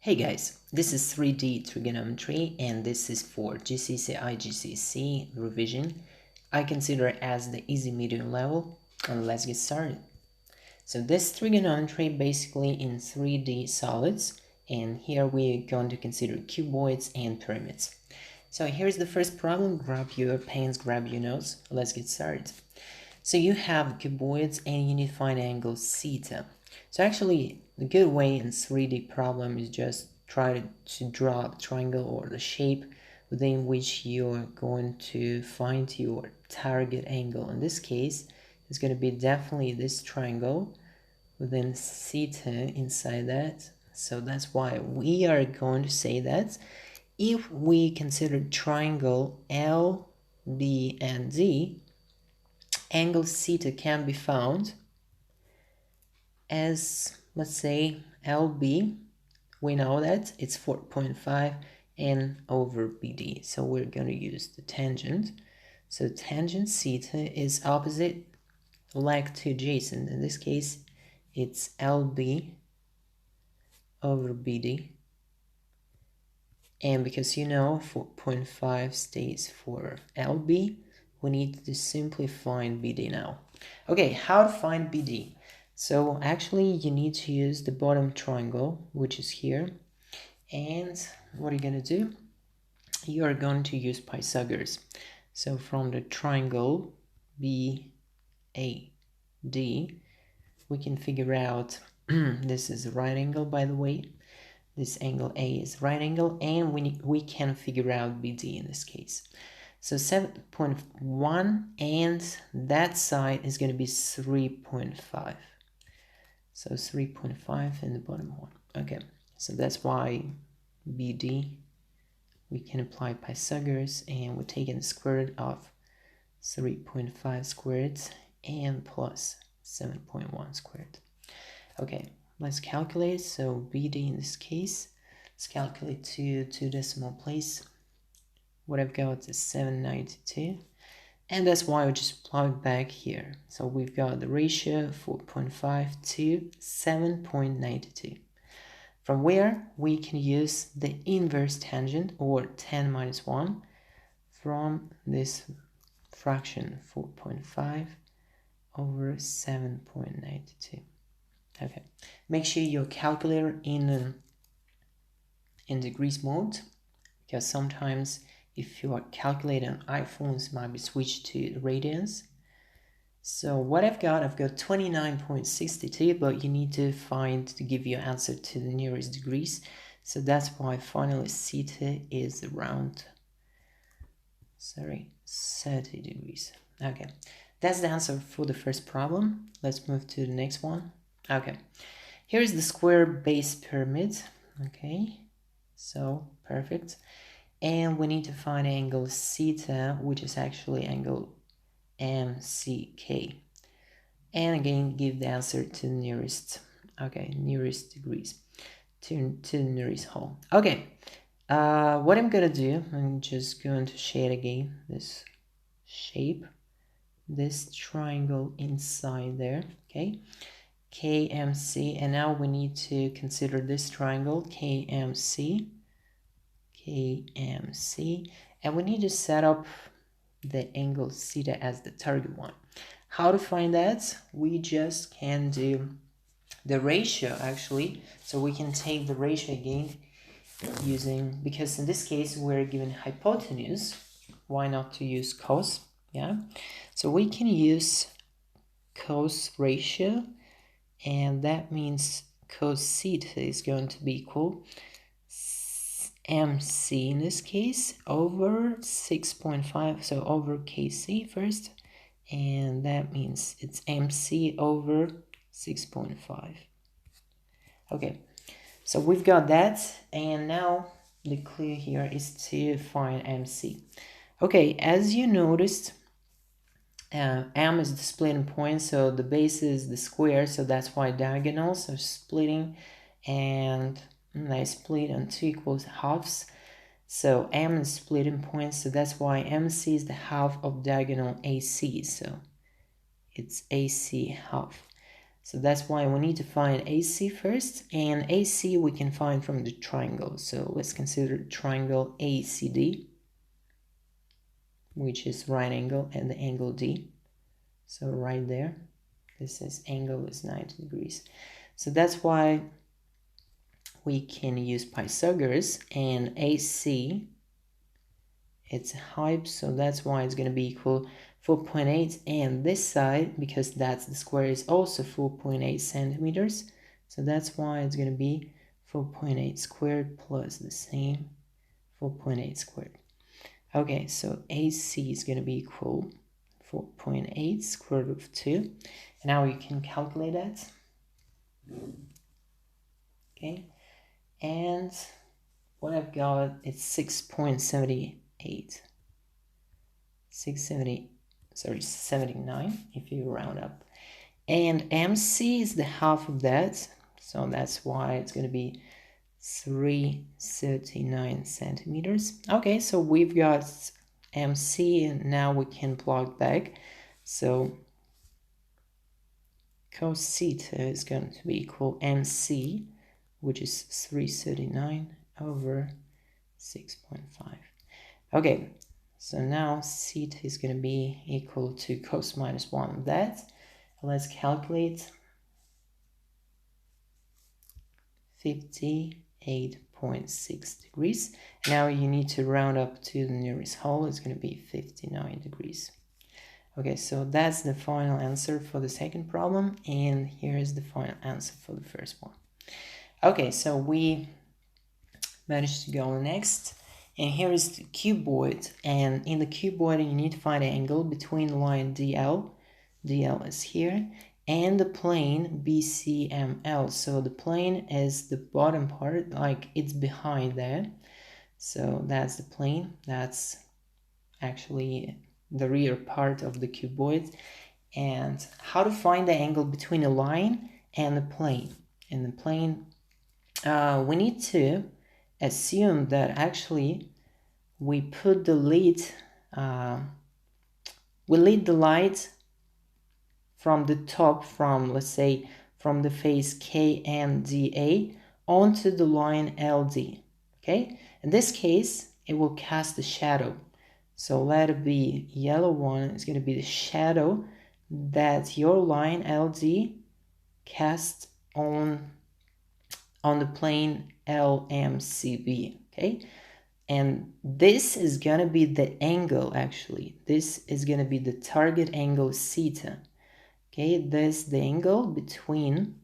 Hey guys, this is 3D trigonometry and this is for GCSE revision. I consider it as the easy medium level, and let's get started. So this trigonometry basically in 3D solids, and here we're going to consider cuboids and pyramids. So here's the first problem. Grab your pens, grab your notes, let's get started. So you have cuboids and you need to find angle theta. So actually, the good way in 3D problem is just try to draw a triangle or the shape within which you're going to find your target angle. In this case, it's going to be definitely this triangle within theta inside that. So that's why we are going to say that if we consider triangle L, B, and D, angle theta can be found as, let's say, LB. We know that it's 4.5 and over BD. So we're going to use the tangent. So tangent theta is opposite leg to adjacent. In this case, it's LB over BD. And because 4.5 stays for LB, we need to simply find BD now. Okay, how to find BD? So actually you need to use the bottom triangle, which is here. And what are you going to do? You are going to use Pythagoras. So from the triangle BAD, we can figure out this is a right angle, by the way. This angle A is right angle, and we can figure out BD in this case. So 7.1, and that side is going to be 3.5. So 3.5 in the bottom one. Okay, so that's why BD, we can apply Pythagoras, and we're taking the square root of 3.5 squared and plus 7.1 squared. Okay, let's calculate. So BD in this case, let's calculate to two decimal place. What I've got is 792. And that's why we just plug back here. So we've got the ratio 4.5 to 7.92. From where we can use the inverse tangent, or tan minus 1, from this fraction 4.5 over 7.92. Okay, make sure your calculator in degrees mode, because sometimes if you are calculating on iPhones, might be switched to radians. So what I've got 29.62, but you need to give your answer to the nearest degrees. So that's why finally theta is around 30 degrees. Okay, that's the answer for the first problem. Let's move to the next one. Okay, here's the square base pyramid. Okay, so perfect. And we need to find angle theta, which is actually angle MCK. And again, give the answer to the nearest, nearest degrees, to the nearest whole. Okay, what I'm gonna do, I'm just going to shade again this shape, this triangle inside there, okay? KMC, and now we need to consider this triangle, KMC, and we need to set up the angle theta as the target one. How to find that? We just can do the ratio actually. So we can take the ratio again using, because in this case we're given hypotenuse, why not to use cos? Yeah, so we can use cos ratio, and that means cos theta is going to be equal MC in this case over 6.5, so over KC first, and that means it's MC over 6.5. Okay, so we've got that, and now the clue here is to find MC. Okay, as you noticed, M is the splitting point, so the base is the square, so that's why diagonals are splitting, and I split on 2 equals halves. So M is splitting point, so that's why MC is the half of diagonal AC, so it's AC half. So that's why we need to find AC first, and AC we can find from the triangle. So let's consider triangle ACD, which is right angle and the angle D. So right there, this is angle is 90 degrees. So that's why we can use Pythagoras, and AC, it's a height, so that's why it's going to be equal 4.8, and this side, because that's the square, is also 4.8 centimeters, so that's why it's going to be 4.8 squared plus the same 4.8 squared. Okay, so AC is going to be equal 4.8 square root of 2, and now you can calculate that. Okay, and what I've got is 6.78. 79 if you round up, and MC is the half of that, so that's why it's going to be 339 centimeters. Okay, so we've got MC, and now we can plug back. So cos theta is going to be equal MC, which is 339 over 6.5. Okay, so now theta is going to be equal to cos minus 1 of that. Let's calculate 58.6 degrees. Now you need to round up to the nearest whole. It's going to be 59 degrees. Okay, so that's the final answer for the second problem, and here is the final answer for the first one. Okay, so we managed to go next. And here is the cuboid, and in the cuboid you need to find an angle between the line DL is here, and the plane BCML. So the plane is the bottom part, like it's behind there. So that's the plane, that's actually the rear part of the cuboid. And how to find the angle between a line and the plane. In the plane, we need to assume that actually we put the lead, we lead the light from the top, from, let's say, from the face KNDA onto the line LD. Okay, in this case it will cast a shadow, so let it be yellow one is going to be the shadow that your line LD casts on the plane LMCB. Okay, and this is going to be the angle, actually this is going to be the target angle theta. Okay, this is the angle between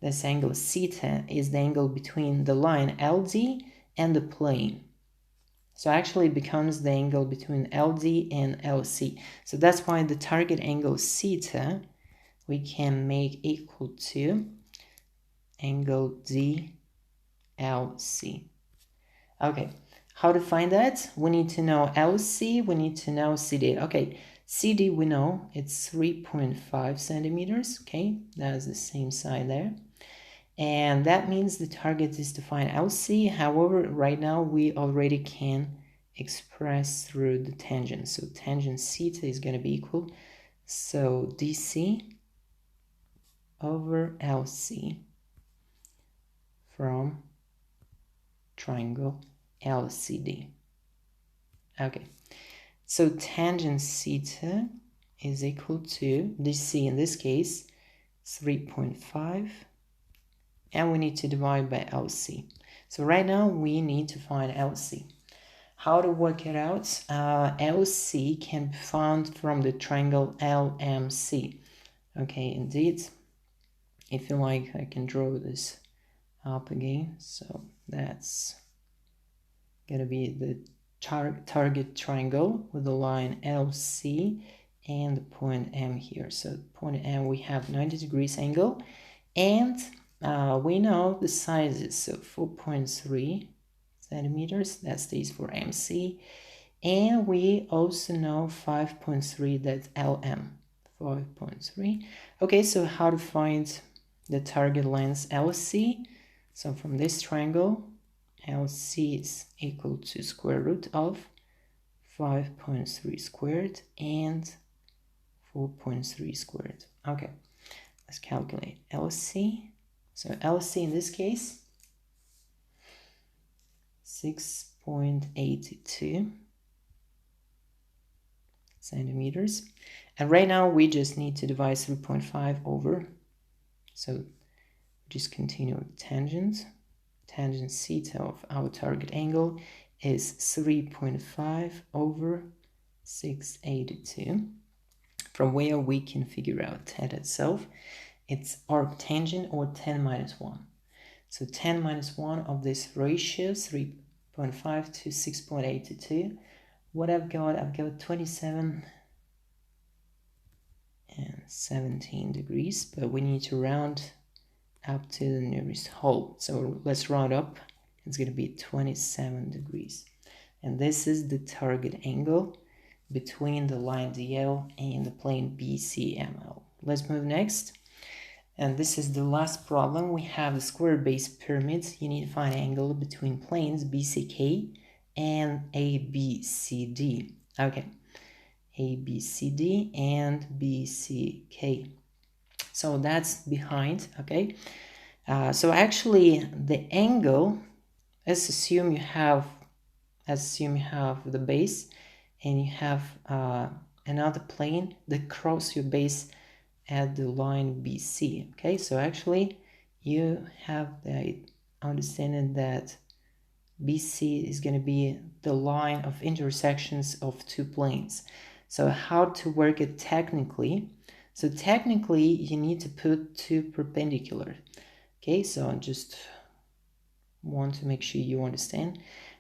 this angle theta is the angle between the line LD and the plane. So actually it becomes the angle between LD and LC. So that's why the target angle theta we can make equal to angle DLC. Okay, how to find that? We need to know LC, we need to know CD. Okay, CD we know it's 3.5 centimeters. Okay, that's the same side there. And that means the target is to find LC. However, right now we already can express through the tangent. So tangent theta is going to be equal. So DC over LC from triangle LCD. Okay, so tangent theta is equal to DC, in this case 3.5, and we need to divide by LC. So right now we need to find LC. How to work it out? LC can be found from the triangle LMC. Okay, indeed, if you like I can draw this up again. So that's gonna be the target triangle with the line LC and the point M here. So point M we have 90 degrees angle, and we know the sizes. So 4.3 centimeters, that stays for MC, and we also know 5.3, that's LM. 5.3. Okay, so how to find the target length LC? So from this triangle LC is equal to square root of 5.3 squared and 4.3 squared. Okay, let's calculate LC. So LC in this case, 6.82 centimeters. And right now we just need to divide 3.5 over. So just continue with tangent. Tangent theta of our target angle is 3.5 over 682. From where we can figure out theta itself, it's arctangent or 10 minus 1. So 10 minus 1 of this ratio, 3.5 to 6.82. What I've got 27 and 17 degrees, but we need to round up to the nearest whole. So let's round up. It's going to be 27 degrees. And this is the target angle between the line DL and the plane BCML. Let's move next. And this is the last problem. We have the square base pyramid. You need to find an angle between planes BCK and ABCD. Okay, ABCD and BCK. So that's behind, okay? So actually the angle, let's assume you have the base and you have another plane that cross your base at the line BC. Okay, so actually you have the understanding that BC is going to be the line of intersections of two planes. So how to work it technically? So technically you need to put two perpendicular. Okay, so I just want to make sure you understand.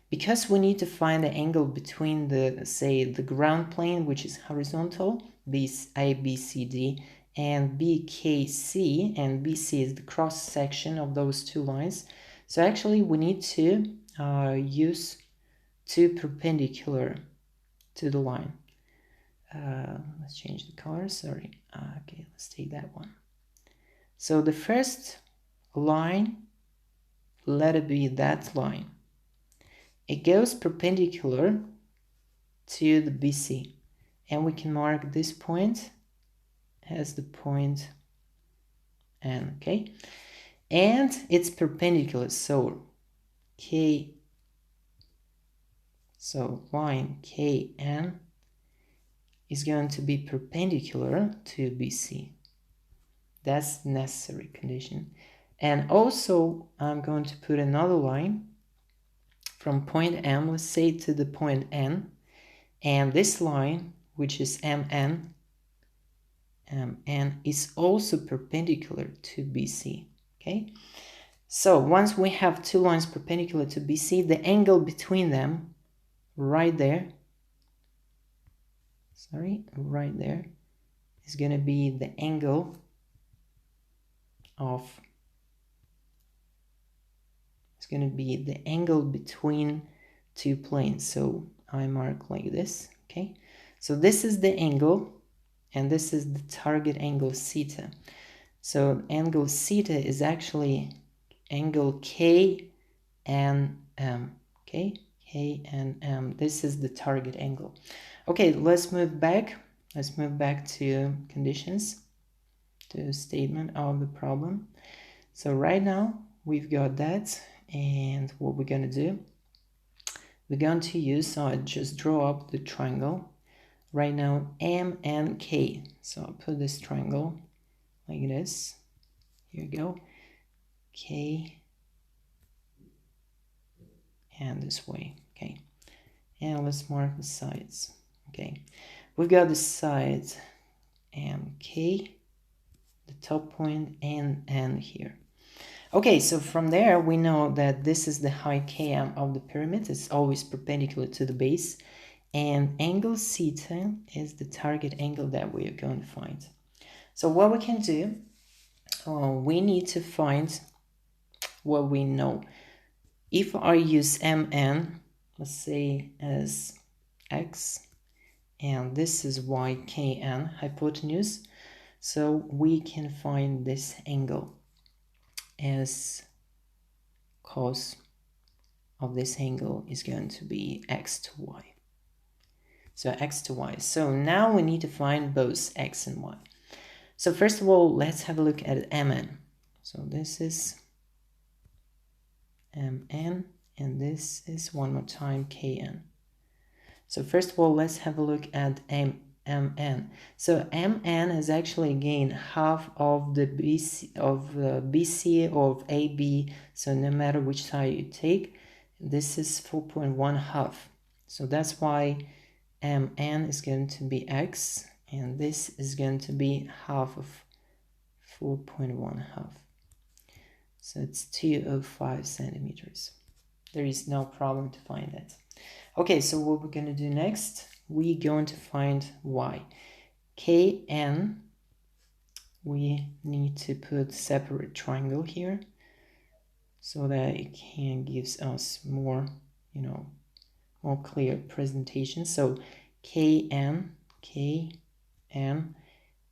Because we need to find the angle between the, say, the ground plane, which is horizontal, ABCD, and BKC, and BC is the cross section of those two lines. So actually we need to use two perpendicular to the line. Let's change the color, sorry. Okay, let's take that one. So the first line, let it be that line. It goes perpendicular to the BC, and we can mark this point as the point N, okay? And it's perpendicular, so line KN is going to be perpendicular to BC. That's the necessary condition. And also I'm going to put another line from point M, let's say, to the point N, and this line, which is MN, is also perpendicular to BC. Okay, so once we have two lines perpendicular to BC, the angle between them right there is going to be the angle of between two planes. So I mark like this. Okay, so this is the angle and this is the target angle theta. So angle theta is actually angle K and M. Okay, K and M. This is the target angle. Okay, let's move back to conditions, to statement of the problem. So right now we've got that, and what we're going to do, we're going to use, so I just draw up the triangle right now, M and K. So I'll put this triangle like this. Here we go, K and this way. Okay, and let's mark the sides. Okay, we've got the sides MK, the top point, and here. Okay, so from there we know that this is the height Km of the pyramid. It's always perpendicular to the base, and angle theta is the target angle that we are going to find. So what we can do, we need to find what we know. If I use Mn, let's say as x, and this is YKN, hypotenuse, so we can find this angle as cos of this angle is going to be x to y. So x to y. So now we need to find both x and y. So first of all, let's have a look at mn. So this is mn, and this is one more time kn. So first of all, let's have a look at mn. So mn is actually again half of the BC of AB. So no matter which side you take, this is 4.1 half. So that's why mn is going to be x, and this is going to be half of 4.1 half. So it's 205 centimeters. There is no problem to find that. Okay, so what we're going to do next, we're going to find y. Kn, we need to put separate triangle here so that it can gives us more, more clear presentation. So Kn,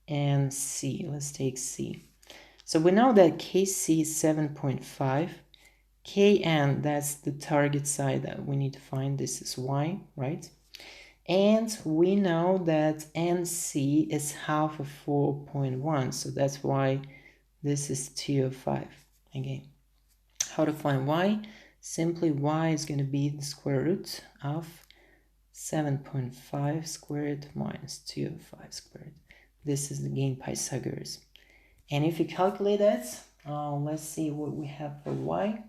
and C. Let's take C. So we know that Kc is 7.5. Kn, that's the target side that we need to find. This is y, right? And we know that NC is half of 4.1. So that's why this is 205. Again, how to find y? Simply y is going to be the square root of 7.5 squared minus 205 squared. This is again Pythagoras. And if you calculate that, let's see what we have for y.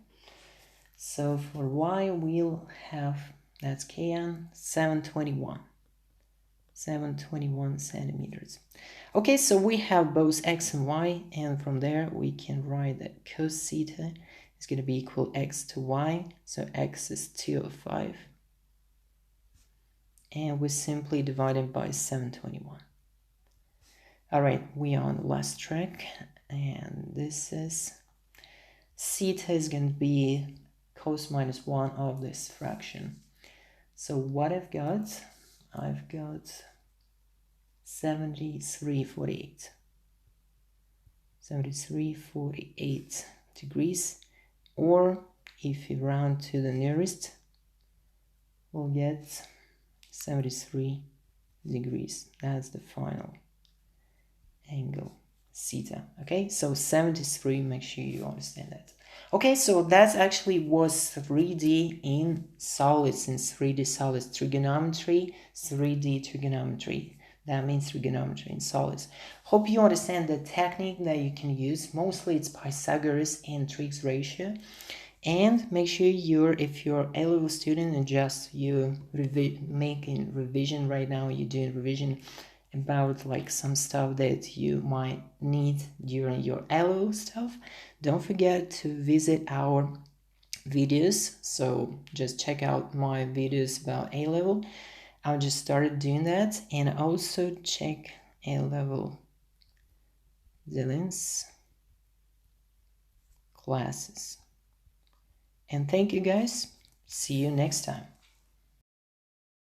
So for y, we'll have, that's Kn, 721 centimeters. Okay, so we have both x and y, and from there we can write that cos theta is going to be equal x to y. So x is 205. And we simply divide it by 721. All right, we are on the last track, and this is theta is going to be cos minus 1 of this fraction. So what I've got 73.48 degrees, or if you round to the nearest, we'll get 73 degrees. That's the final angle theta. Okay, so 73, make sure you understand that. Okay, so that actually was 3D in solids, in 3D solids trigonometry, 3D trigonometry. That means trigonometry in solids. Hope you understand the technique that you can use. Mostly it's Pythagoras and Triggs ratio. And make sure if you're a A-level student and just you making revision right now, you're doing revision about like some stuff that you might need during your A-level stuff, don't forget to visit our videos. So just check out my videos about A-level. I just started doing that, and also check A-level Dylan's classes. And thank you guys. See you next time.